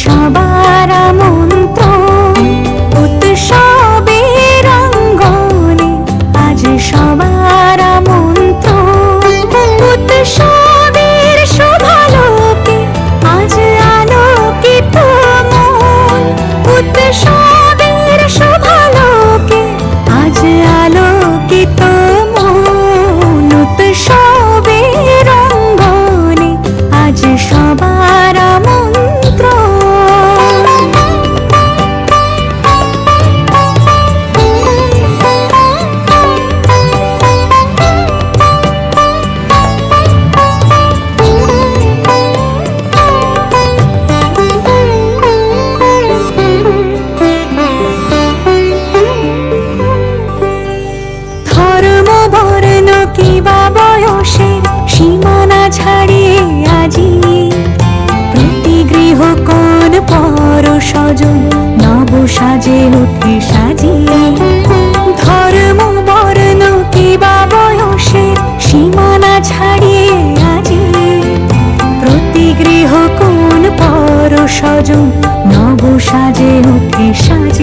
সবার আমন্ত্রণ উৎসবের অঙ্গনে, আজ সবার আমন্ত্রণ উৎসবের শুভালোকে, আজ আলোকিত মন উৎসবের শুভালোকে, আজ আলোকিত মন উৎসবের অঙ্গনে, আজ সবার আমন্ত্রণ। ধর্ম বর্ণ কিবা বয়সের সীমানা ছাড়িয়ে আজি প্রতি গৃহ কোন পর স্বজন নব সাজে উঠে সাজিয়ে। ধর্ম বর্ণ কিবা বয়সের সীমানা ছাড়িয়ে আজি প্রতি গৃহ কোন পর স্বজন নব সাজে উঠে সাজিয়ে।